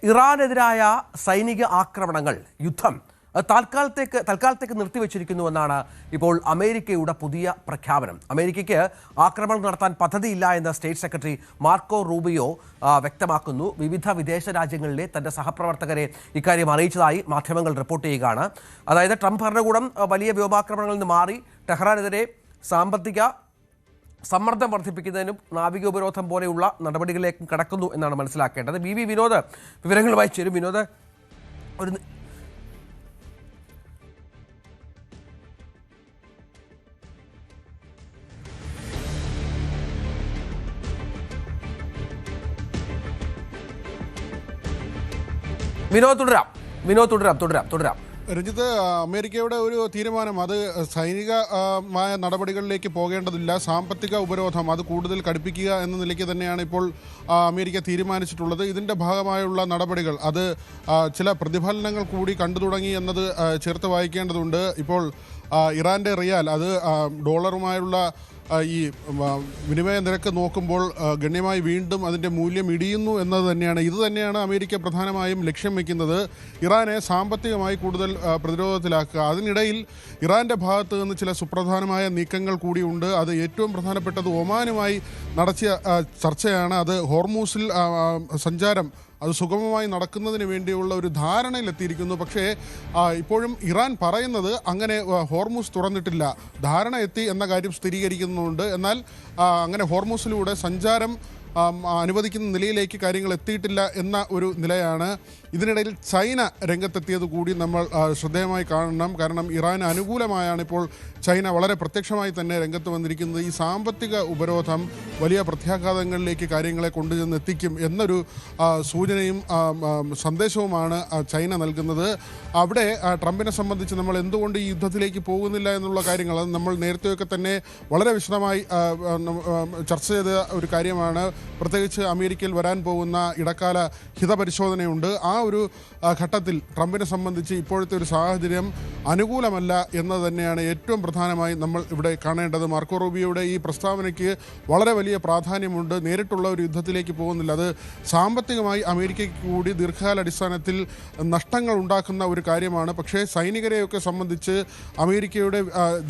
ഇറാനെതിരായ സൈനിക ആക്രമണങ്ങൾ യുദ്ധം തൽക്കാലത്തേക്ക് നിർത്തിവെച്ചിരിക്കുന്നുവെന്നാണ് ഇപ്പോൾ അമേരിക്കയുടെ പുതിയ പ്രഖ്യാപനം. അമേരിക്കയ്ക്ക് ആക്രമണം നടത്താൻ പദ്ധതിയില്ല എന്ന് സ്റ്റേറ്റ് സെക്രട്ടറി മാർക്കോ റൂബിയോ വ്യക്തമാക്കുന്നു. വിവിധ വിദേശ രാജ്യങ്ങളിലെ തന്റെ സഹപ്രവർത്തകരെ ഇക്കാര്യം അറിയിച്ചതായി മാധ്യമങ്ങൾ റിപ്പോർട്ട് ചെയ്യുകയാണ്. അതായത് ട്രംപ് ഭരണകൂടം വലിയ വ്യോമാക്രമണങ്ങളിൽ നിന്ന് മാറി ടെഹ്റാനെതിരെ സാമ്പത്തിക സമ്മർദ്ദം വർദ്ധിപ്പിക്കുന്നതിനും നാവിക ഉപരോധം പോലെയുള്ള നടപടികളിലേക്കും കടക്കുന്നു എന്നാണ് മനസ്സിലാക്കേണ്ടത്. വി വിനോദ് വിവരങ്ങളുമായി ചേരും. വിനോദ്, തുടരാം. രഞ്ജിത്ത്, അമേരിക്കയുടെ ഒരു തീരുമാനം അത് സൈനികമായ നടപടികളിലേക്ക് പോകേണ്ടതില്ല, സാമ്പത്തിക ഉപരോധം അത് കൂടുതൽ കടുപ്പിക്കുക എന്ന നിലയ്ക്ക് തന്നെയാണ് ഇപ്പോൾ അമേരിക്ക തീരുമാനിച്ചിട്ടുള്ളത്. ഇതിൻ്റെ ഭാഗമായുള്ള നടപടികൾ അത് ചില പ്രതിഫലനങ്ങൾ കൂടി കണ്ടു തുടങ്ങി എന്നത് ചേർത്ത് വായിക്കേണ്ടതുണ്ട്. ഇപ്പോൾ ഇറാൻ്റെ റിയാൽ അത് ഡോളറുമായുള്ള ഈ വിനിമയ നിരക്ക് നോക്കുമ്പോൾ ഗണ്യമായി വീണ്ടും അതിൻ്റെ മൂല്യം ഇടിയുന്നു എന്നത് തന്നെയാണ്. ഇത് തന്നെയാണ് അമേരിക്ക പ്രധാനമായും ലക്ഷ്യം വയ്ക്കുന്നത്, ഇറാനെ സാമ്പത്തികമായി കൂടുതൽ പ്രതിരോധത്തിലാക്കുക. അതിനിടയിൽ ഇറാൻ്റെ ഭാഗത്ത് നിന്ന് ചില സുപ്രധാനമായ നീക്കങ്ങൾ കൂടിയുണ്ട്. അത് ഏറ്റവും പ്രധാനപ്പെട്ടത് ഒമാനുമായി നടത്തിയ ചർച്ചയാണ്. അത് ഹോർമൂസിൽ സഞ്ചാരം അത് സുഗമമായി നടക്കുന്നതിന് വേണ്ടിയുള്ള ഒരു ധാരണയിലെത്തിയിരിക്കുന്നു. പക്ഷേ ഇപ്പോഴും ഇറാൻ പറയുന്നത് അങ്ങനെ ഹോർമൂസ് തുറന്നിട്ടില്ല, ധാരണ എത്തി എന്ന കാര്യം സ്ഥിരീകരിക്കുന്നുണ്ട്. എന്നാൽ അങ്ങനെ ഹോർമൂസിലൂടെ സഞ്ചാരം അനുവദിക്കുന്ന നിലയിലേക്ക് കാര്യങ്ങൾ എത്തിയിട്ടില്ല എന്ന ഒരു നിലയാണ്. ഇതിനിടയിൽ ചൈന രംഗത്തെത്തിയത് കൂടി നമ്മൾ ശ്രദ്ധേയമായി കാണണം. കാരണം ഇറാന് അനുകൂലമായാണ് ഇപ്പോൾ ചൈന വളരെ പ്രത്യക്ഷമായി തന്നെ രംഗത്ത് വന്നിരിക്കുന്നത്. ഈ സാമ്പത്തിക ഉപരോധം വലിയ പ്രത്യാഘാതങ്ങളിലേക്ക് കാര്യങ്ങളെ കൊണ്ടുചെന്ന് എത്തിക്കും എന്നൊരു സൂചനയും സന്ദേശവുമാണ് ചൈന നൽകുന്നത്. അവിടെ ട്രംപിനെ സംബന്ധിച്ച് നമ്മൾ എന്തുകൊണ്ട് ഈ യുദ്ധത്തിലേക്ക് പോകുന്നില്ല എന്നുള്ള കാര്യങ്ങൾ നമ്മൾ നേരത്തെയൊക്കെ തന്നെ വളരെ വിശദമായി ചർച്ച ചെയ്ത ഒരു കാര്യമാണ്. പ്രത്യേകിച്ച് അമേരിക്കയിൽ വരാൻ പോകുന്ന ഇടക്കാല ഹിതപരിശോധനയുണ്ട്. ആ ഒരു ഘട്ടത്തിൽ ട്രംപിനെ സംബന്ധിച്ച് ഇപ്പോഴത്തെ ഒരു സാഹചര്യം അനുകൂലമല്ല എന്ന് തന്നെയാണ് ഏറ്റവും പ്രധാനമായി നമ്മൾ ഇവിടെ കാണേണ്ടത്. മാർക്കോ റൂബിയോയുടെ ഈ പ്രസ്താവനയ്ക്ക് വളരെ വലിയ പ്രാധാന്യമുണ്ട്. നേരിട്ടുള്ള ഒരു യുദ്ധത്തിലേക്ക് പോകുന്നില്ല, അത് സാമ്പത്തികമായി അമേരിക്കയ്ക്ക് കൂടി ദീർഘകാലാടിസ്ഥാനത്തിൽ നഷ്ടങ്ങൾ ഉണ്ടാക്കുന്ന ഒരു കാര്യമാണ്. പക്ഷേ സൈനികരെയൊക്കെ സംബന്ധിച്ച് അമേരിക്കയുടെ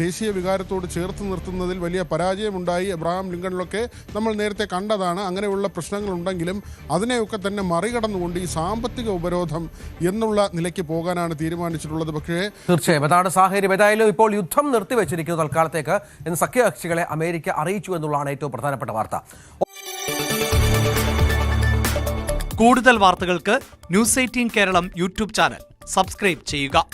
ദേശീയ വികാരത്തോട് ചേർത്ത് നിർത്തുന്നതിൽ വലിയ പരാജയമുണ്ടായി. എബ്രഹാം ലിങ്കണിലൊക്കെ നമ്മൾ നേരത്തെ കണ്ടതാണ്. അങ്ങനെയുള്ള പ്രശ്നങ്ങളുണ്ടെങ്കിലും അതിനെയൊക്കെ തന്നെ മറികടന്നുകൊണ്ട് ഈ സാമ്പത്തിക ഉപരോധം എന്നുള്ള നിലയ്ക്ക് പോകാനാണ് തീരുമാനിച്ചിട്ടുള്ളത്. പക്ഷേ തീർച്ചയായും അതാണ് സാഹചര്യം. ഏതായാലും ഇപ്പോൾ യുദ്ധം നിർത്തിവെച്ചിരിക്കുന്നു തൽക്കാലത്തേക്ക് എന്ന് സഖ്യകക്ഷികളെ അമേരിക്ക അറിയിച്ചു എന്നുള്ളതാണ് ഏറ്റവും പ്രധാനപ്പെട്ട വാർത്ത. കൂടുതൽ വാർത്തകൾക്ക് news 18 Keralam YouTube channel subscribe ചെയ്യുക.